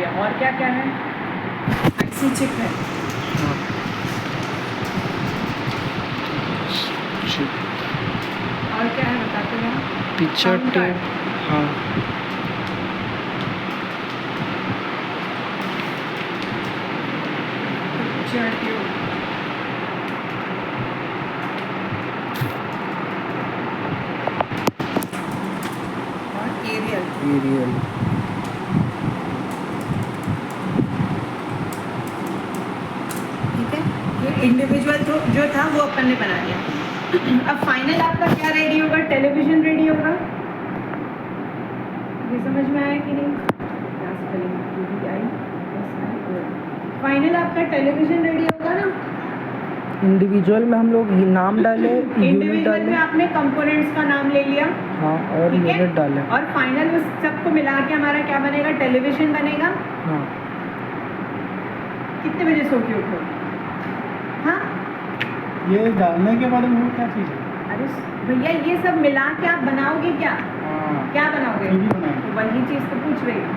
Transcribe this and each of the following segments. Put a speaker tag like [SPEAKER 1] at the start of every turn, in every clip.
[SPEAKER 1] गया। और क्या क्या है? आईसी चिप है।
[SPEAKER 2] हाँ चिप।
[SPEAKER 1] और क्या है बताते हैं?
[SPEAKER 2] Picture
[SPEAKER 1] Sound
[SPEAKER 2] tube.
[SPEAKER 1] card।
[SPEAKER 2] हाँ
[SPEAKER 1] पिक्चर ट्यूब। और एरियल।
[SPEAKER 2] एरियल।
[SPEAKER 1] ठीक है, ये इंडिविजुअल जो था वो अपन ने बना लिया। अब फाइनल आपका क्या रेडी होगा? टेलीविजन रेडी होगा। ये समझ में आया कि नहीं? फाइनल आपका टेलीविजन रेडी होगा ना।
[SPEAKER 2] इंडिविजुअल में हम लोग नाम डाले, यूनिट
[SPEAKER 1] इंडिविजुअल
[SPEAKER 2] डाले।
[SPEAKER 1] में आपने कंपोनेंट्स का नाम ले लिया।
[SPEAKER 2] हाँ और
[SPEAKER 1] ठीक है?
[SPEAKER 2] यूनिट डाले।
[SPEAKER 1] और फाइनल उस सबको मिला के हमारा क्या बनेगा? टेलीविजन बनेगा।
[SPEAKER 2] हाँ
[SPEAKER 1] कितने बजे सो के उठो? हाँ
[SPEAKER 3] ये डालने के बाद वो क्या चीज़ है?
[SPEAKER 1] अरे भैया ये सब मिला के आप बनाओगे क्या?
[SPEAKER 3] हाँ
[SPEAKER 1] क्या बनाओगे?
[SPEAKER 3] टीवी बनाएंगे।
[SPEAKER 1] तो वही चीज़ तो पूछ रही हूँ।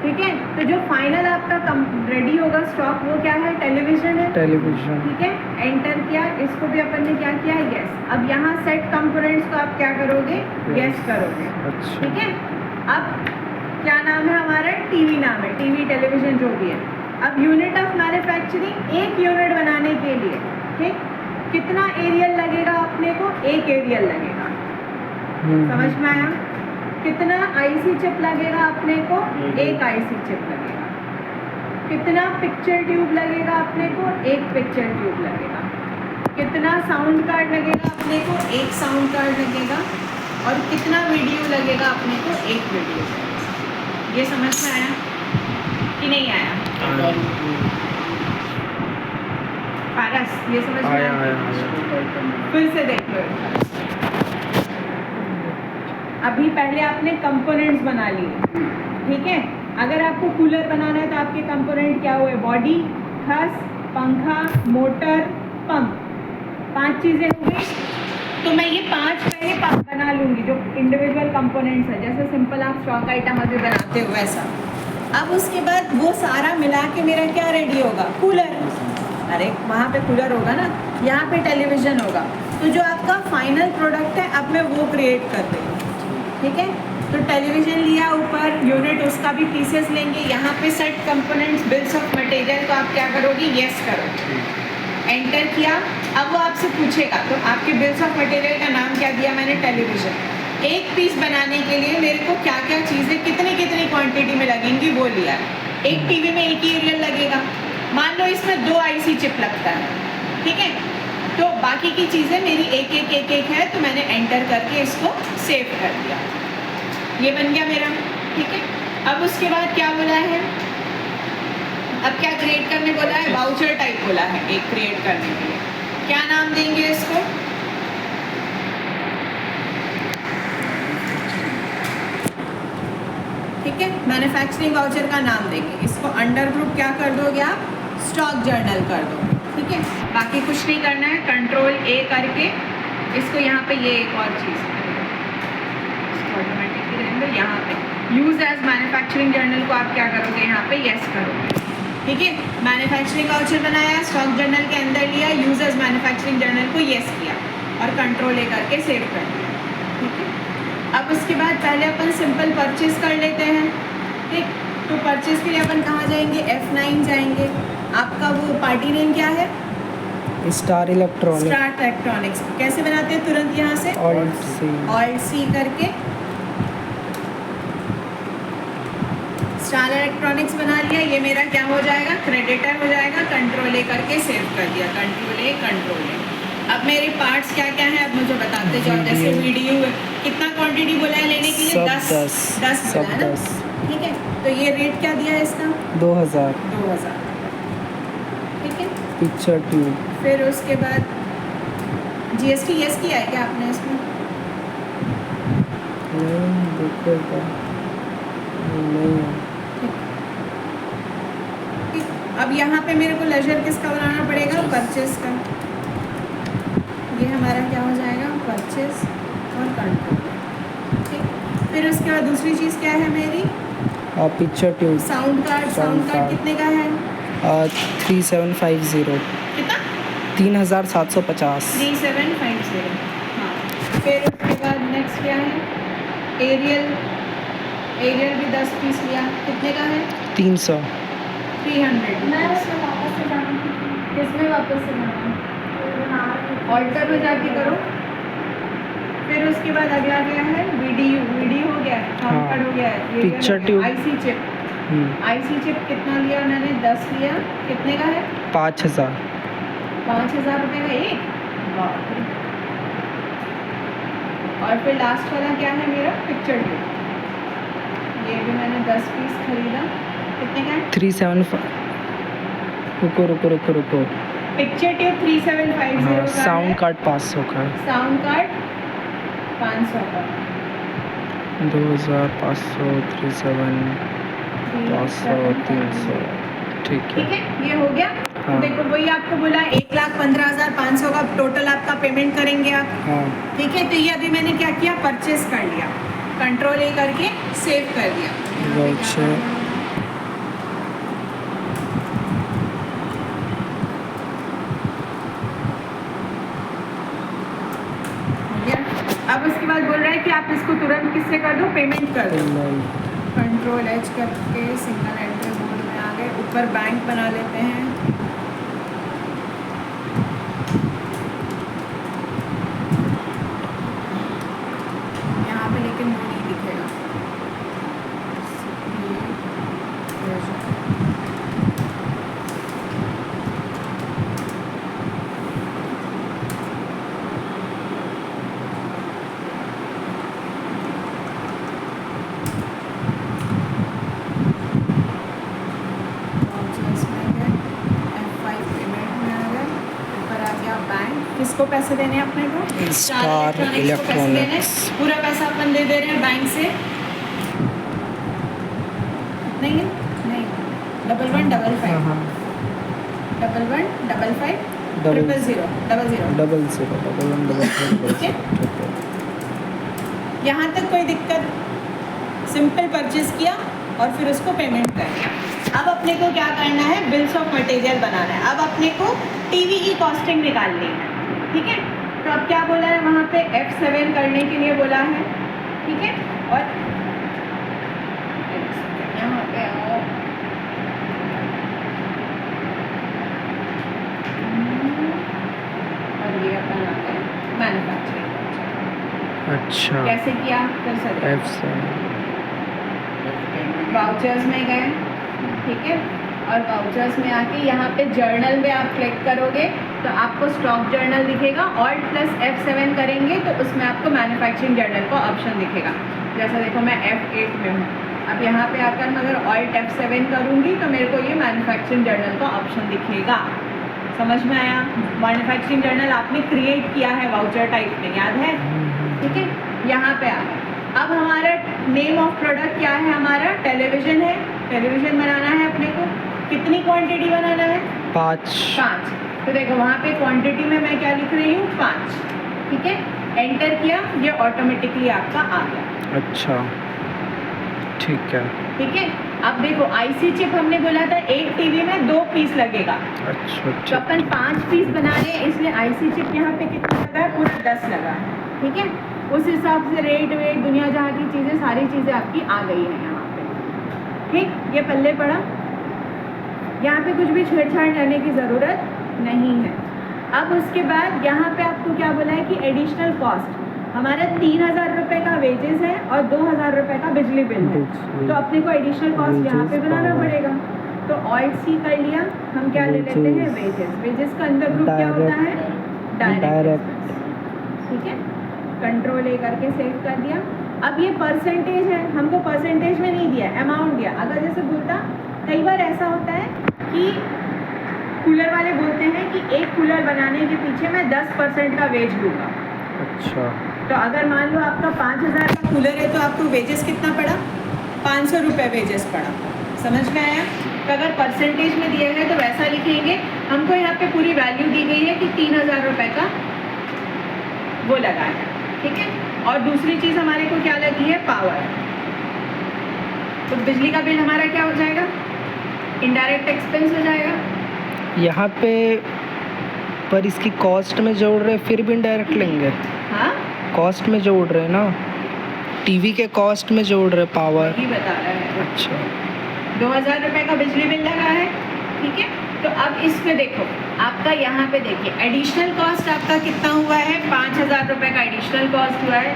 [SPEAKER 1] ठीक है, तो जो फाइनल आपका रेडी होगा स्टॉक वो क्या है? टेलीविजन है।
[SPEAKER 2] टेलीविजन।
[SPEAKER 1] ठीक है, एंटर किया। इसको भी अपन ने क्या किया? यस। अब यहाँ सेट कंपोनेंट्स को आप क्या करोगे? यस करोगे।
[SPEAKER 2] अच्छा
[SPEAKER 1] ठीक है, अब क्या नाम है हमारा? टीवी नाम है। टीवी टेलीविजन जो भी है। अब यूनिट ऑफ मैन्युफैक्चरिंग, एक यूनिट बनाने के लिए ठीक कितना एरियल लगेगा अपने को? एक एरियल लगेगा। समझ में आया? कितना आईसी चिप लगेगा अपने को? एक आईसी चिप लगेगा। कितना पिक्चर ट्यूब लगेगा अपने को? एक पिक्चर ट्यूब लगेगा। कितना साउंड कार्ड लगेगा अपने को? एक साउंड कार्ड लगेगा। और कितना वीडियो लगेगा अपने को? एक वीडियो लगेगा। ये समझ में आया कि नहीं आया? पारस ये समझ में
[SPEAKER 2] आया
[SPEAKER 1] आया?
[SPEAKER 2] आया।
[SPEAKER 1] फिर से देख लो। अभी पहले आपने कंपोनेंट्स बना लिए। ठीक है, अगर आपको कूलर बनाना है तो आपके कंपोनेंट क्या हुए? बॉडी, हस, पंखा, मोटर, पंप। 5 चीज़ें हो गई। तो मैं ये 5 पहले बना लूँगी जो इंडिविजुअल कंपोनेंट्स है। जैसे सिंपल आप स्टॉक आइटम अभी बनाते हो वैसा। अब उसके बाद वो सारा मिला के मेरा क्या रेडी होगा? कूलर। अरे वहाँ पे कूलर होगा ना, यहाँ पे टेलीविज़न होगा। तो जो आपका फाइनल प्रोडक्ट है अब मैं वो क्रिएट कर रही हूँ। ठीक है, तो टेलीविज़न लिया ऊपर, यूनिट उसका भी पीसेस लेंगे। यहाँ पे set components, bills of material को आप क्या करोगे? यस करोगे। एंटर किया। अब वो आपसे पूछेगा तो आपके बिल्स ऑफ मटेरियल का नाम क्या दिया मैंने? टेलीविज़न। एक पीस बनाने के लिए मेरे को क्या क्या चीज़ें कितनी कितनी क्वांटिटी में लगेंगी वो लिया। एक टीवी में एक ही एरियल लगेगा। मान लो इसमें 2 आईसी चिप लगता है। ठीक है, तो बाकी की चीज़ें मेरी एक एक है। तो मैंने एंटर करके इसको सेव कर दिया। ये बन गया मेरा। ठीक है, अब उसके बाद क्या बोला है? अब क्या क्रिएट करने बोला है? वाउचर टाइप बोला है एक क्रिएट करने के लिए। क्या नाम देंगे इसको? ठीक है, मैन्युफैक्चरिंग वाउचर का नाम देंगे। इसको अंडर ग्रुप क्या कर दोगे आप? स्टॉक जर्नल कर दो। ठीक है, बाकी कुछ नहीं करना है। कंट्रोल ए करके इसको यहाँ पे ये एक और चीज़ ऑटोमेटिकली रहेंगे। यहाँ पे यूज एज मैन्युफैक्चरिंग जर्नल को आप क्या करोगे? यहाँ पे यस करोगे। ठीक है, मैन्युफैक्चरिंग वाउचर बनाया, स्टॉक जर्नल के अंदर लिया, यूज एज मैन्युफैक्चरिंग जर्नल को यस किया और कंट्रोल ए करके सेव कर दिया। ठीक है, अब उसके बाद पहले अपन सिंपल परचेज कर लेते हैं। ठीक, तो परचेज के लिए अपन कहाँ जाएंगे? F9 जाएंगे। आपका वो पार्टी नेम क्या है?
[SPEAKER 2] Star electronic.
[SPEAKER 1] Star electronics. कैसे बनाते हैं? तुरंत यहाँ से ऑल्ट सी करके स्टार इलेक्ट्रॉनिक्स बना लिया। ये मेरा क्या हो जाएगा? क्रेडिटर हो जाएगा। कंट्रोल ए करके सेव कर दिया। कंट्रोल ए। अब मेरे पार्ट्स क्या क्या है अब मुझे बताते जाओ। जैसे वीडियो कितना क्वांटिटी बोला है लेने के लिए? 10 बोला है ना। ठीक है, तो ये रेट क्या दिया है इसका?
[SPEAKER 2] 2000।
[SPEAKER 1] ठीक है,
[SPEAKER 2] पिक्चर ट्यूब।
[SPEAKER 1] फिर उसके बाद जीएसटी यस किया है क्या आपने इसमें?
[SPEAKER 2] नहीं।
[SPEAKER 1] अब यहाँ पे मेरे को लेजर किसका बनाना पड़ेगा? परचेज का। ये हमारा क्या हो जाएगा? परचेज और कंट्रोल। ठीक, फिर उसके बाद दूसरी चीज़ क्या है मेरी?
[SPEAKER 2] और picture tube
[SPEAKER 1] sound card
[SPEAKER 2] Sound card.
[SPEAKER 1] कितने का है?
[SPEAKER 2] 3750
[SPEAKER 1] कितना?
[SPEAKER 2] 3750
[SPEAKER 1] 3750। हाँ, फिर उसके बाद नेक्स्ट क्या है? एरियल भी 10 पीस लिया, कितने का है?
[SPEAKER 2] 300
[SPEAKER 1] 300।
[SPEAKER 4] किसमें वापस से जाना?
[SPEAKER 1] ऑल्टर में जाके करो। फिर उसके बाद अगला क्या है? वीडियो हो गया है,
[SPEAKER 2] हाँ।
[SPEAKER 1] साउंड कार्ड हो गया है, एरियल
[SPEAKER 2] Picture
[SPEAKER 1] हो गया,
[SPEAKER 2] tube।
[SPEAKER 1] IC chip. IC chip कितना लिया मैंने? 10 लिया, कितने का है?
[SPEAKER 2] 5000
[SPEAKER 1] 5000 रुपये का एक। बाप रे। और फिर लास्ट वाला क्या है मेरा? Picture tube. ये भी मैंने 10 पीस खरीदा, कितने का है?
[SPEAKER 2] 375 रुको
[SPEAKER 1] पिक्चर ट्यूब 3750
[SPEAKER 2] हाँ,
[SPEAKER 1] का
[SPEAKER 2] साउंड
[SPEAKER 1] है।
[SPEAKER 2] कार्ड 500 का है।
[SPEAKER 1] साउंड कार्ड 500 का।
[SPEAKER 2] 2500 37 500 300 ठीक
[SPEAKER 1] ठीक
[SPEAKER 2] है।
[SPEAKER 1] है, ये हो गया।
[SPEAKER 2] हाँ।
[SPEAKER 1] देखो वही आपको बोला 1,15,500 का टोटल आपका पेमेंट करेंगे आप।
[SPEAKER 2] हाँ
[SPEAKER 1] ठीक है, तो ये अभी मैंने क्या किया? परचेस कर लिया, कंट्रोल ए करके सेव कर दिया।
[SPEAKER 2] वाउचर
[SPEAKER 1] हो गया। अब उसके बाद बोल रहा है कि आप इसको तुरंत किससे कर दो? पेमेंट कर दो। कंट्रोल एच करके सिंगल एंट्री मोड में आ गए, ऊपर बैंक बना लेते हैं। यहाँ पे लेकिन वो नहीं दिखेगा। किसको पैसे देने हैं अपने को?
[SPEAKER 2] स्टार
[SPEAKER 1] इलेक्ट्रॉनिक्स को पैसे देने हैं।
[SPEAKER 2] इलेक्ट्रॉनिक्स
[SPEAKER 1] पूरा पैसा अपन दे दे रहे हैं बैंक से। नहीं है? नहीं। 1115
[SPEAKER 2] हाँ
[SPEAKER 1] 1115
[SPEAKER 2] Double-
[SPEAKER 1] 000
[SPEAKER 2] 00
[SPEAKER 1] ठीक है? यहाँ तक कोई दिक्कत? सिंपल परचेज किया और फिर उसको पेमेंट कर दिया। अब अपने को क्या करना है? बिल्स ऑफ मटेरियल बनाना है। अब अपने को टीवी की कॉस्टिंग निकालनी है। ठीक है, तो अब क्या बोला है वहाँ पे? F7 करने के लिए बोला है। ठीक है, और यहाँ पे आओ। और ये अपन आ गए मैन्युफैक्चरिंग।
[SPEAKER 2] अच्छा
[SPEAKER 1] कैसे किया? फिर से
[SPEAKER 2] F7
[SPEAKER 1] वाउचर्स में गए। ठीक है, और वाउचर्स में आके यहाँ पे जर्नल में आप क्लिक करोगे तो आपको स्टॉक जर्नल दिखेगा। Alt+F7 करेंगे तो उसमें आपको मैन्युफैक्चरिंग जर्नल का ऑप्शन दिखेगा। जैसा देखो मैं F8 में हूँ, अब यहाँ पे आकर मैं अगर Alt+F7 करूँगी तो मेरे को ये मैन्युफैक्चरिंग जर्नल का ऑप्शन दिखेगा। समझ में आया? मैन्युफैक्चरिंग जर्नल आपने क्रिएट किया है वाउचर टाइप में, याद है? ठीक है, यहाँ पे आ गए। अब हमारा नेम ऑफ प्रोडक्ट क्या है? हमारा टेलीविज़न है। टेलीविज़न बनाना है अपने को। कितनी क्वांटिटी बनाना है?
[SPEAKER 2] 5
[SPEAKER 1] 5। तो देखो वहाँ पे क्वांटिटी में मैं क्या लिख रही हूँ? 5। ठीक है, एंटर किया, ये ऑटोमेटिकली आपका आ गया।
[SPEAKER 2] अच्छा ठीक है।
[SPEAKER 1] ठीक है, अब देखो आईसी चिप हमने बोला था एक टीवी में 2 पीस लगेगा,
[SPEAKER 2] अच्छा
[SPEAKER 1] तो
[SPEAKER 2] ठीक
[SPEAKER 1] अपन 5 पीस बना रहे हैं, इसलिए आईसी चिप यहाँ पे कितना लगा है? पूरा 10 लगा है। ठीक है, उस हिसाब से रेट वेट दुनिया जहाँ की चीज़ें सारी चीज़ें आपकी आ गई हैं यहाँ पे। ठीक, ये पल्ले पड़ा, यहाँ पे कुछ भी छेड़छाड़ करने की ज़रूरत नहीं है। अब उसके बाद यहाँ पे आपको क्या बोला है कि एडिशनल कॉस्ट हमारा 3000 रुपये का वेजेस है और 2000 रुपये का बिजली बिल है, तो अपने को एडिशनल कॉस्ट यहाँ पे बनाना पड़ेगा। तो Alt+C कर लिया, हम क्या ले लेते हैं? वेजेस। वेजेस का अंदर ग्रुप क्या होता है? डायरेक्ट। ठीक है, कंट्रोल ए करके सेव कर दिया। अब ये परसेंटेज है, हमको परसेंटेज में नहीं दिया, अमाउंट दिया। अगर जैसे बोलता, कई बार ऐसा होता है कि कूलर वाले बोलते हैं कि एक कूलर बनाने के पीछे मैं 10% का वेज लूँगा।
[SPEAKER 2] अच्छा
[SPEAKER 1] तो अगर मान लो आपका 5000 का कूलर है तो आपको वेजेस कितना पड़ा? 500 रुपये वेजेस पड़ा। समझ में आया? तो अगर परसेंटेज में दिया है तो वैसा लिखेंगे। हमको यहाँ पे पूरी वैल्यू दी गई है कि 3000 रुपये का वो लगा है। ठीक है, और दूसरी चीज़ हमारे को क्या लगी है? पावर। तो बिजली का बिल हमारा क्या हो जाएगा? इनडायरेक्ट एक्सपेंस हो जाएगा।
[SPEAKER 2] यहाँ पे पर इसकी कॉस्ट में जोड़ रहे फिर भी इनडायरेक्ट लेंगे।
[SPEAKER 1] हाँ,
[SPEAKER 2] कॉस्ट में जोड़ रहे ना, टीवी के कॉस्ट में जोड़ रहे पावर।
[SPEAKER 1] वही बता रहा है।
[SPEAKER 2] अच्छा
[SPEAKER 1] 2000 रुपये का बिजली बिल लगा है, ठीक है। तो अब इसमें देखो, आपका यहाँ पे देखिए एडिशनल कॉस्ट आपका कितना हुआ है? 5000 रुपये का एडिशनल कॉस्ट हुआ है।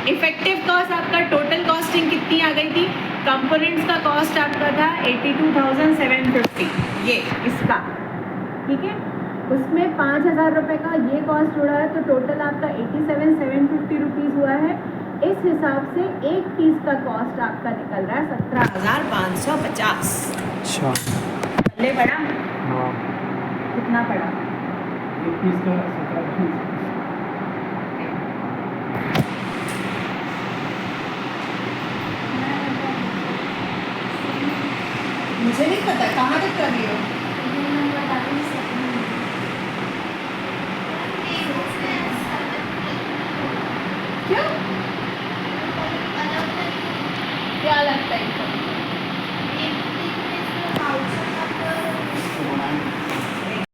[SPEAKER 1] इफेक्टिव कॉस्ट आपका टोटल कॉस्टिंग कितनी आ गई थी? कंपोनेंट्स का कॉस्ट आपका था 82,750, ये इसका, ठीक है। उसमें 5000 रुपये का ये कॉस्ट जुड़ा है, तो टोटल आपका 87,750 रुपीज़ हुआ है। इस हिसाब से एक पीस का कॉस्ट आपका निकल रहा है 17,550।
[SPEAKER 2] अच्छा
[SPEAKER 1] पल्ले पड़ा?
[SPEAKER 2] हाँ
[SPEAKER 1] कितना पड़ा?
[SPEAKER 3] एक पीस का 17।
[SPEAKER 1] मुझे नहीं पता कहाँ तक कर रही हो। क्यों? क्या लगता है?